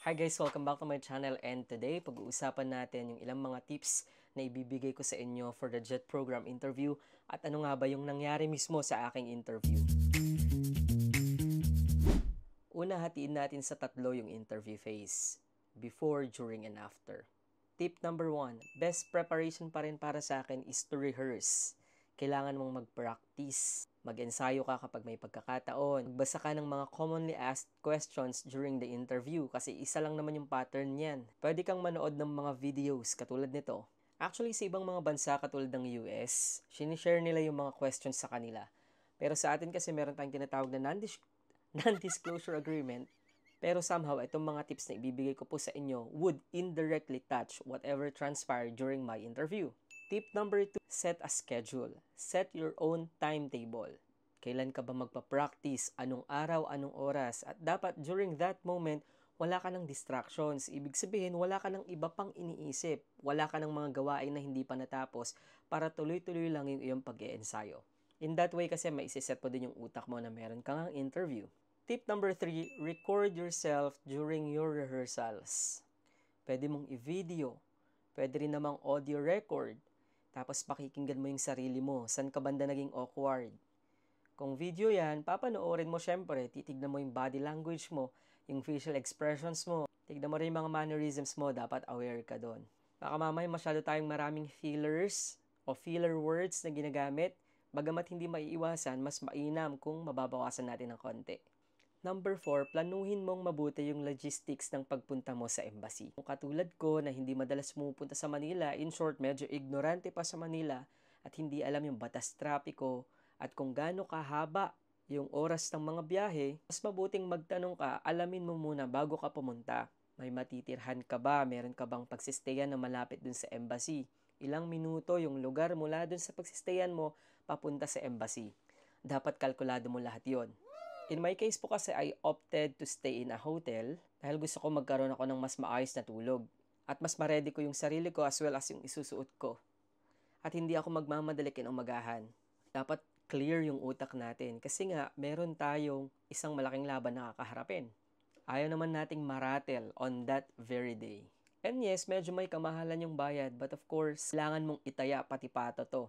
Hi guys! Welcome back to my channel, and today pag-uusapan natin yung ilang mga tips na ibibigay ko sa inyo for the JET program interview at ano nga ba yung nangyari mismo sa aking interview. Una, hatiin natin sa tatlo yung interview phase: before, during, and after. Tip number 1, best preparation pa rin para sa akin is to rehearse. Kailangan mong mag-practice. Mag-ensayo ka kapag may pagkakataon. Magbasa ka ng mga commonly asked questions during the interview kasi isa lang naman yung pattern niyan. Pwede kang manood ng mga videos katulad nito. Actually, sa ibang mga bansa katulad ng US, sinishare nila yung mga questions sa kanila. Pero sa atin kasi meron tayong tinatawag na non-disclosure agreement. Pero somehow, itong mga tips na ibibigay ko po sa inyo would indirectly touch whatever transpired during my interview. Tip number 2, set a schedule. Set your own timetable. Kailan ka ba magpa-practice? Anong araw, anong oras? At dapat during that moment, wala ka ng distractions. Ibig sabihin, wala ka ng iba pang iniisip. Wala ka ng mga gawain na hindi pa natapos para tuloy-tuloy lang yung iyong pag-iensayo. In that way kasi maisiset mo din yung utak mo na meron kang interview. Tip number 3, record yourself during your rehearsals. Pwede mong i-video. Pwede rin namang audio record. Tapos pakikinggan mo yung sarili mo. San ka banda naging awkward? Kung video yan, papanoorin mo syempre. Titignan mo yung body language mo, yung facial expressions mo. Tignan mo rin yung mga mannerisms mo. Dapat aware ka doon. Baka mamaya masyado tayong maraming fillers o filler words na ginagamit. Bagamat hindi maiiwasan, mas mainam kung mababawasan natin ng konti. Number 4, planuhin mong mabuti yung logistics ng pagpunta mo sa embassy. Kung katulad ko na hindi madalas pumupunta sa Manila, in short, medyo ignorante pa sa Manila at hindi alam yung batas trapiko at kung gaano kahaba yung oras ng mga biyahe, mas mabuting magtanong ka, alamin mo muna bago ka pumunta. May matitirhan ka ba? Meron ka bang pagsistayan na malapit dun sa embassy? Ilang minuto yung lugar mula dun sa pagsistayan mo papunta sa embassy. Dapat kalkulado mo lahat yon. In my case po kasi, I opted to stay in a hotel dahil gusto ko magkaroon ako ng mas maayos na tulog at mas ma-ready ko yung sarili ko as well as yung isusuot ko. At hindi ako magmamadali kinumagahan. Dapat clear yung utak natin kasi nga meron tayong isang malaking laban na kakaharapin. Ayaw naman nating maratel on that very day. And yes, medyo may kamahalan yung bayad, but of course, kailangan mong itaya pati pato to.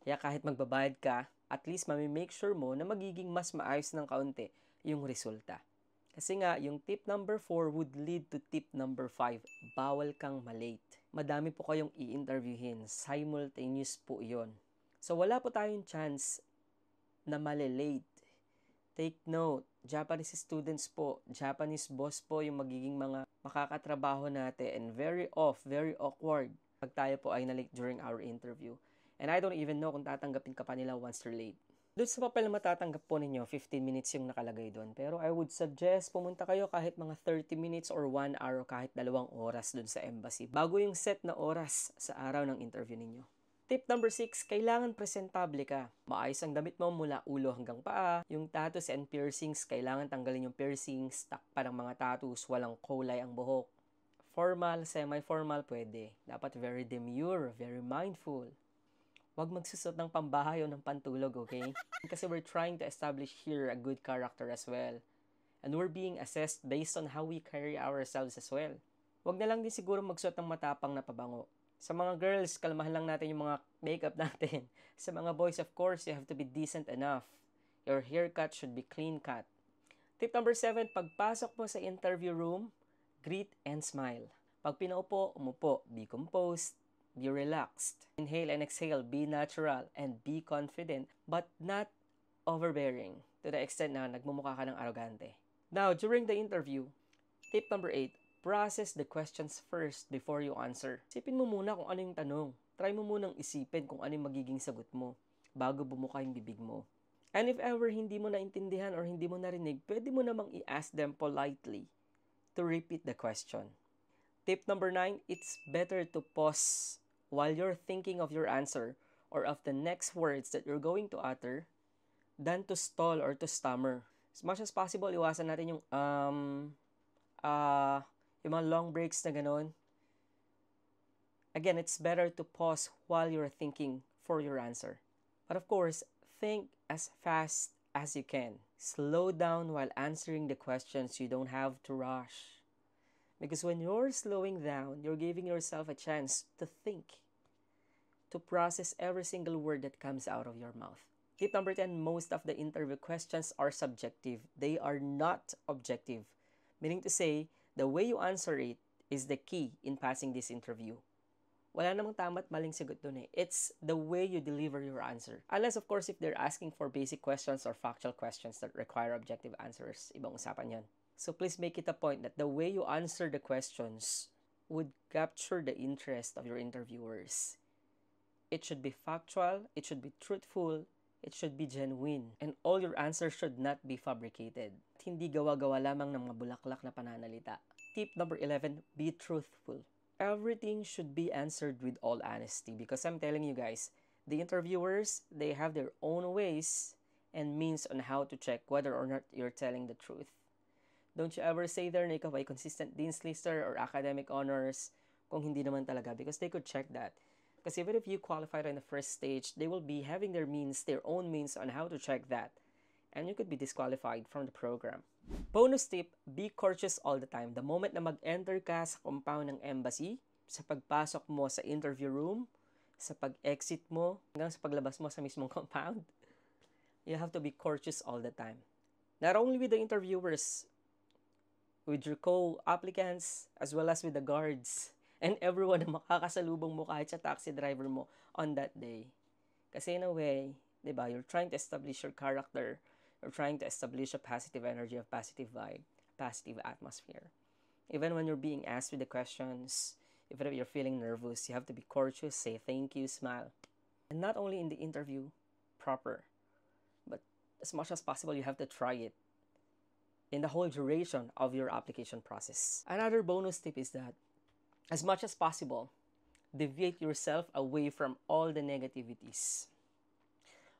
Kaya kahit magbabayad ka, at least make sure mo na magiging mas maayos ng kaunti yung resulta. Kasi nga, yung tip number 4 would lead to tip number 5. Bawal kang malate. Madami po kayong i-interviewin. Simultaneous po yon. So wala po tayong chance na malilate. Take note, Japanese students po, Japanese boss po yung magiging mga makakatrabaho natin and very awkward pag tayo po ay na-late during our interview. And I don't even know kung tatanggapin ka pa nila once you're late. Doon sa papel na matatanggap po ninyo, 15 minutes yung nakalagay doon. Pero I would suggest pumunta kayo kahit mga 30 minutes or 1 hour, kahit 2 oras doon sa embassy, bago yung set na oras sa araw ng interview ninyo. Tip number 6, kailangan presentable ka. Maayos ang damit mo mula ulo hanggang paa. Yung tattoos and piercings, kailangan tanggalin yung piercings, takpan ng mga tattoos, walang kulay ang buhok. Formal, semi-formal, pwede. Dapat very demure, very mindful. Huwag magsusot ng pambahay o ng pantulog, okay? Kasi we're trying to establish here a good character as well. And we're being assessed based on how we carry ourselves as well. Huwag na lang din siguro magsuot ng matapang na pabango. Sa mga girls, kalmahan lang natin yung mga makeup natin. Sa mga boys, of course, you have to be decent enough. Your haircut should be clean cut. Tip number 7, pagpasok mo sa interview room, greet and smile. Pag pinaupo, umupo, be composed, be relaxed. Inhale and exhale, be natural, and be confident, but not overbearing to the extent na nagmumukha ka ng arrogante. Now, during the interview, tip number 8, process the questions first before you answer. Isipin mo muna kung ano yung tanong. Try mo munang isipin kung ano yung magiging sagot mo bago bumuka yung bibig mo. And if ever hindi mo naintindihan or hindi mo narinig, pwede mo namang i-ask them politely to repeat the question. Tip number 9, it's better to pause while you're thinking of your answer or of the next words that you're going to utter than to stall or to stammer. As much as possible, iwasan natin yung yung mga long breaks na ganun. Again, it's better to pause while you're thinking for your answer. But of course, think as fast as you can. Slow down while answering the questions. You don't have to rush. Because when you're slowing down, you're giving yourself a chance to think, to process every single word that comes out of your mouth. Tip number 10, most of the interview questions are subjective. They are not objective. Meaning to say, the way you answer it is the key in passing this interview. Wala namang tama't maling sagot dun eh. It's the way you deliver your answer. Unless of course if they're asking for basic questions or factual questions that require objective answers, ibang usapan yan. So please make it a point that the way you answer the questions would capture the interest of your interviewers. It should be factual, it should be truthful, it should be genuine, and all your answers should not be fabricated. Hindi gawa-gawa lamang ng mabulaklak na pananalita. Tip number 11, be truthful. Everything should be answered with all honesty because I'm telling you guys, the interviewers, they have their own ways and means on how to check whether or not you're telling the truth. Don't you ever say there na ikaw ay consistent Dean's Lister or academic honors kung hindi naman talaga because they could check that. Because even if you qualified in the first stage, they will be having their own means on how to check that. And you could be disqualified from the program. Bonus tip, be courteous all the time. The moment na mag-enter ka sa compound ng embassy, sa pagpasok mo sa interview room, sa pag-exit mo, hanggang sa paglabas mo sa mismong compound, you have to be courteous all the time. Not only with the interviewers, with your co-applicants, as well as with the guards, and everyone na makakasalubong mo kahit sa taxi driver mo on that day. Kasi in a way, diba, you're trying to establish your character. You're trying to establish a positive energy, a positive vibe, positive atmosphere. Even when you're being asked with the questions, even if you're feeling nervous, you have to be courteous, say thank you, smile. And not only in the interview proper, but as much as possible, you have to try it in the whole duration of your application process. Another bonus tip is that, as much as possible, deviate yourself away from all the negativities.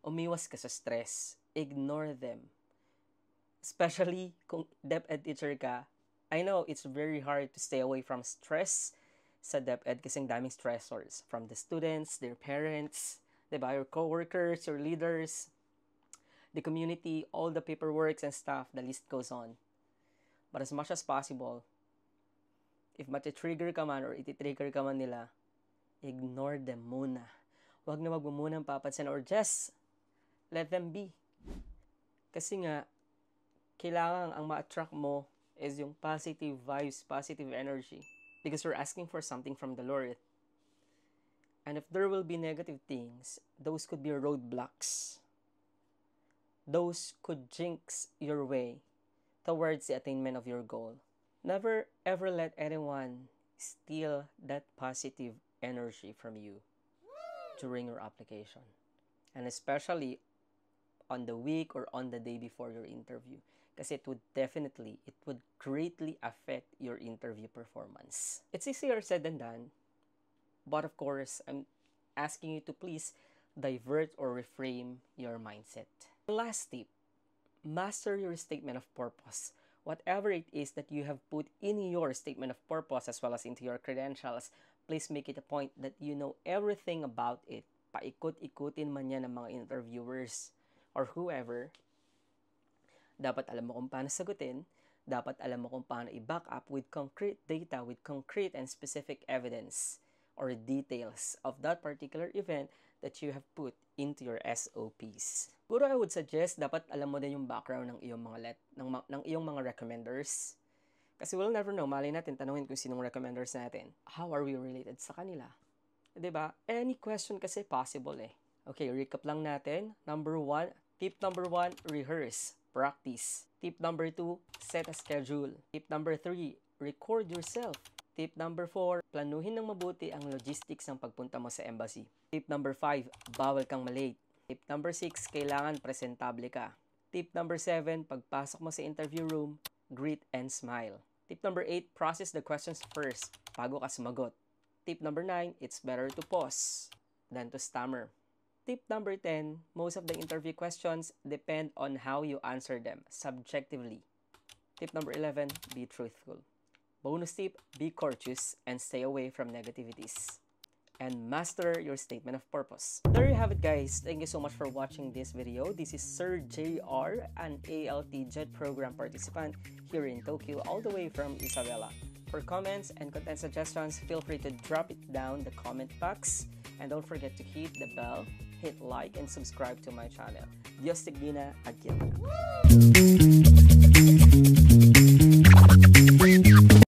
Umiwas ka sa stress. Ignore them. Especially kung DepEd teacher ka, I know it's very hard to stay away from stress sa DepEd kasi ang daming stressors from the students, their parents, diba, your coworkers, your leaders, the community, all the paperwork and stuff, the list goes on. But as much as possible, if mati-trigger ka man or iti-trigger ka man nila, ignore them muna. Huwag na wag mo munang papansin or just let them be. Kasi nga, kailangan ang ma-attract mo is yung positive vibes, positive energy. Because you're asking for something from the Lord. And if there will be negative things, those could be roadblocks. Those could jinx your way towards the attainment of your goal. Never ever let anyone steal that positive energy from you during your application. And especially on the week or on the day before your interview. Kasi it would greatly affect your interview performance. It's easier said than done, but of course, I'm asking you to please divert or reframe your mindset. Last tip, master your statement of purpose. Whatever it is that you have put in your statement of purpose as well as into your credentials, please make it a point that you know everything about it. Paikot-ikutin man yan ng mga interviewers or whoever. Dapat alam mo kung paano sagutin. Dapat alam mo kung paano i-back up with concrete data, with concrete and specific evidence or details of that particular event that you have put into your SOPs. Siguro I would suggest dapat alam mo din yung background ng iyong ng iyong mga recommenders. Kasi we'll never know, malay natin tanungin kung sinong recommenders natin. How are we related sa kanila? 'Di ba? Any question kasi possible eh. Okay, recap lang natin. Tip number 1, rehearse, practice. Tip number 2, set a schedule. Tip number 3, record yourself. Tip number 4, planuhin ng mabuti ang logistics ng pagpunta mo sa embassy. Tip number 5, bawal kang malate. Tip number 6, kailangan presentable ka. Tip number 7, pagpasok mo sa interview room, greet and smile. Tip number 8, process the questions first bago ka sumagot. Tip number 9, it's better to pause than to stammer. Tip number 10, most of the interview questions depend on how you answer them subjectively. Tip number 11, be truthful. Bonus tip, be courteous and stay away from negativities. And master your statement of purpose. There you have it, guys. Thank you so much for watching this video. This is Sir JR, an ALT JET program participant here in Tokyo, all the way from Isabela. For comments and content suggestions, feel free to drop it down the comment box. And don't forget to hit the bell, hit like, and subscribe to my channel. Diyos Tigdina, Agyat.